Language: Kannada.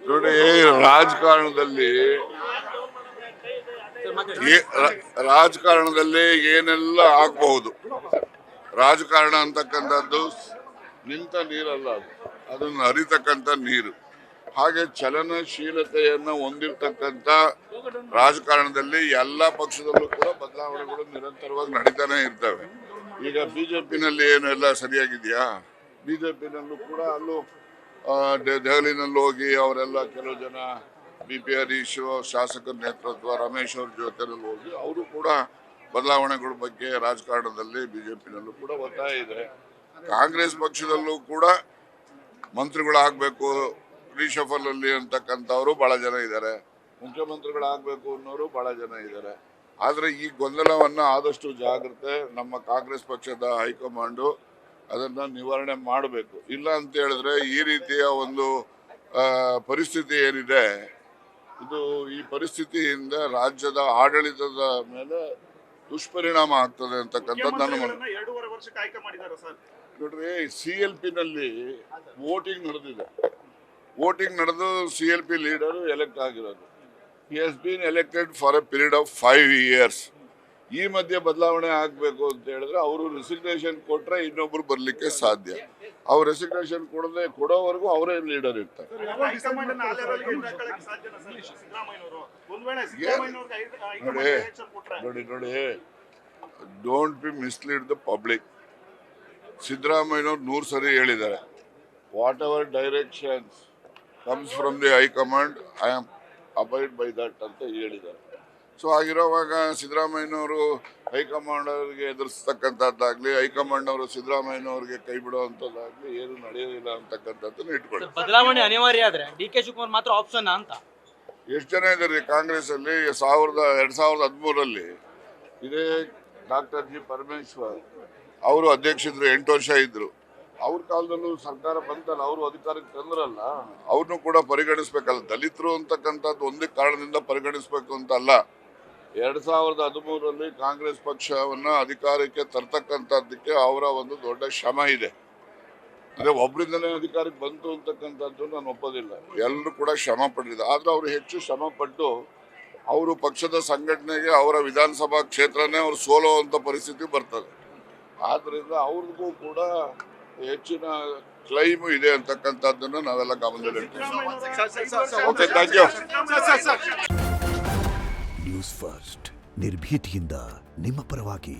ನೋಡಿ, ರಾಜಕಾರಣದಲ್ಲಿ ಏನೆಲ್ಲ ಆಗಬಹುದು. ರಾಜಕಾರಣ ಅಂತಕ್ಕಂಥದ್ದು ನಿಂತ ನೀರಲ್ಲ, ಅದನ್ನು ಹರಿತಕ್ಕಂಥ ನೀರು. ಹಾಗೆ ಚಲನಶೀಲತೆಯನ್ನ ಹೊಂದಿರತಕ್ಕಂಥ ರಾಜಕಾರಣದಲ್ಲಿ ಎಲ್ಲ ಪಕ್ಷದಲ್ಲೂ ಕೂಡ ಬದಲಾವಣೆಗಳು ನಿರಂತರವಾಗಿ ನಡೀತಾನೆ ಇರ್ತವೆ. ಈಗ ಬಿಜೆಪಿನಲ್ಲಿ ಏನು ಎಲ್ಲ ಸರಿಯಾಗಿದೆಯಾ? ಬಿಜೆಪಿನಲ್ಲೂ ಕೂಡ ಅಲ್ಲೂ ದೆಹಲಿನಲ್ಲಿ ಹೋಗಿ ಅವರೆಲ್ಲ ಕೆಲವು ಜನ BP ಹರೀಶ್ ಶಾಸಕರ ನೇತೃತ್ವ ರಮೇಶ್ ಅವ್ರ ಜೊತೆನಲ್ಲಿ ಹೋಗಿ ಅವರು ಕೂಡ ಬದಲಾವಣೆಗಳ ಬಗ್ಗೆ ರಾಜಕಾರಣದಲ್ಲಿ ಬಿಜೆಪಿನಲ್ಲೂ ಕೂಡ ಒತ್ತಾಯ ಇದೆ. ಕಾಂಗ್ರೆಸ್ ಪಕ್ಷದಲ್ಲೂ ಕೂಡ ಮಂತ್ರಿಗಳಾಗಬೇಕು, ರೀಶಫಲ್ ಅಲ್ಲಿ ಅಂತಕ್ಕಂಥವ್ರು ಬಹಳ ಜನ ಇದ್ದಾರೆ, ಮುಖ್ಯಮಂತ್ರಿಗಳಾಗಬೇಕು ಅನ್ನೋರು ಬಹಳ ಜನ ಇದ್ದಾರೆ. ಆದ್ರೆ ಈ ಗೊಂದಲವನ್ನ ಆದಷ್ಟು ಜಾಗ್ರತೆ ನಮ್ಮ ಕಾಂಗ್ರೆಸ್ ಪಕ್ಷದ ಹೈಕಮಾಂಡು ಅದನ್ನ ನಿವಾರಣೆ ಮಾಡಬೇಕು. ಇಲ್ಲ ಅಂತ ಹೇಳಿದ್ರೆ ಈ ರೀತಿಯ ಒಂದು ಪರಿಸ್ಥಿತಿ ಏನಿದೆ, ಈ ಪರಿಸ್ಥಿತಿಯಿಂದ ರಾಜ್ಯದ ಆಡಳಿತದ ಮೇಲೆ ದುಷ್ಪರಿಣಾಮ ಆಗ್ತದೆ ಅಂತಕ್ಕಂಥದ್ದು ನನ್ನ ನೋಡ್ರಿ. CLP ನಲ್ಲಿ ವೋಟಿಂಗ್ ನಡೆದಿದೆ. ವೋಟಿಂಗ್ ನಡೆದು CLP ಲೀಡರ್ ಎಲೆಕ್ಟ್ ಆಗಿರೋದು. He has been elected for a period of 5 years. ಈ ಮಧ್ಯೆ ಬದಲಾವಣೆ ಆಗ್ಬೇಕು ಅಂತ ಹೇಳಿದ್ರೆ ಅವರು ರೆಸಿಗ್ನೇಷನ್ ಕೊಟ್ರೆ ಇನ್ನೊಬ್ರು ಬರ್ಲಿಕ್ಕೆ ಸಾಧ್ಯ. ಅವ್ರು ರೆಸಿಗ್ನೇಷನ್ ಕೊಡೋವರೆಗೂ ಅವರೇ ಲೀಡರ್ ಇರ್ತಾರೆ. ನೋಡಿ, don't be mislead the public. ಸಿದ್ದರಾಮಯ್ಯನವ್ರು 100 ಸರಿ ಹೇಳಿದ್ದಾರೆ, whatever directions comes from the high command I am abide by that ಅಂತ ಹೇಳಿದ್ದಾರೆ. ಸೊ ಆಗಿರೋವಾಗ ಸಿದ್ದರಾಮಯ್ಯನವರು ಹೈಕಮಾಂಡ್ ಅವರಿಗೆ ಎದುರಿಸ್ತಕ್ಕಂಥದ್ದಾಗ್ಲಿ, ಹೈಕಮಾಂಡ್ ಅವರು ಸಿದ್ದರಾಮಯ್ಯನವರಿಗೆ ಕೈ ಬಿಡುವಂಥದ್ದಾಗ್ಲಿ ಏನು ನಡೆಯೋದಿಲ್ಲ ಅಂತಕ್ಕಂಥದ್ದನ್ನು ಇಟ್ಕೊಳ್ಳಿ. ಬದಲಾವಣೆ ಅನಿವಾರ್ಯ ಆದ್ರೆ DK ಶಿವಕುಮಾರ್ ಮಾತ್ರ ಆಪ್ಷನ್ ಅಂತ ಎಷ್ಟು ಜನ ಇದ್ದಾರೆ ಕಾಂಗ್ರೆಸ್ ಅಲ್ಲಿ? 2013 ಇದೇ ಡಾಕ್ಟರ್ G ಪರಮೇಶ್ವರ್ ಅವರು ಅಧ್ಯಕ್ಷರು 8 ವರ್ಷ ಇದ್ರು. ಅವ್ರ ಕಾಲದಲ್ಲೂ ಸರ್ಕಾರ ಬಂತಲ್ಲ, ಅವರು ಅಧಿಕಾರಕ್ಕೆ ತಂದ್ರಲ್ಲ, ಅವ್ರನ್ನೂ ಕೂಡ ಪರಿಗಣಿಸ್ಬೇಕಲ್ಲ. ದಲಿತರು ಅಂತಕ್ಕಂಥದ್ದು ಒಂದೇ ಕಾರಣದಿಂದ ಪರಿಗಣಿಸ್ಬೇಕು ಅಂತ ಅಲ್ಲ. 2013 ಕಾಂಗ್ರೆಸ್ ಪಕ್ಷವನ್ನ ಅಧಿಕಾರಕ್ಕೆ ತರ್ತಕ್ಕಂಥದ್ದಕ್ಕೆ ಅವರ ಒಂದು ದೊಡ್ಡ ಶ್ರಮ ಇದೆ. ಅಂದ್ರೆ ಒಬ್ಬರಿಂದಲೇ ಅಧಿಕಾರಕ್ಕೆ ಬಂತು ಅಂತಕ್ಕಂಥದ್ದು ನಾನು ಒಪ್ಪೋದಿಲ್ಲ. ಎಲ್ಲರೂ ಕೂಡ ಶ್ರಮ ಪಟ್ಟಿದ್ದಾರೆ. ಆದ್ರೆ ಅವರು ಹೆಚ್ಚು ಶ್ರಮ ಪಟ್ಟು ಅವರು ಪಕ್ಷದ ಸಂಘಟನೆಗೆ ಅವರ ವಿಧಾನಸಭಾ ಕ್ಷೇತ್ರನೇ ಅವರು ಸೋಲುವಂತ ಪರಿಸ್ಥಿತಿ ಬರ್ತದೆ. ಆದ್ರಿಂದ ಅವ್ರಿಗೂ ಕೂಡ ಹೆಚ್ಚಿನ ಕ್ಲೈಮು ಇದೆ ಅಂತಕ್ಕಂಥದ್ದನ್ನು ನಾವೆಲ್ಲ ಗಮನದಲ್ಲಿಡ್ತೀವಿ. ನ್ಯೂಸ್ ಫಸ್ಟ್ ನಿರ್ಭೀತಿಯಿಂದ ನಿಮ್ಮ ಪರವಾಗಿ.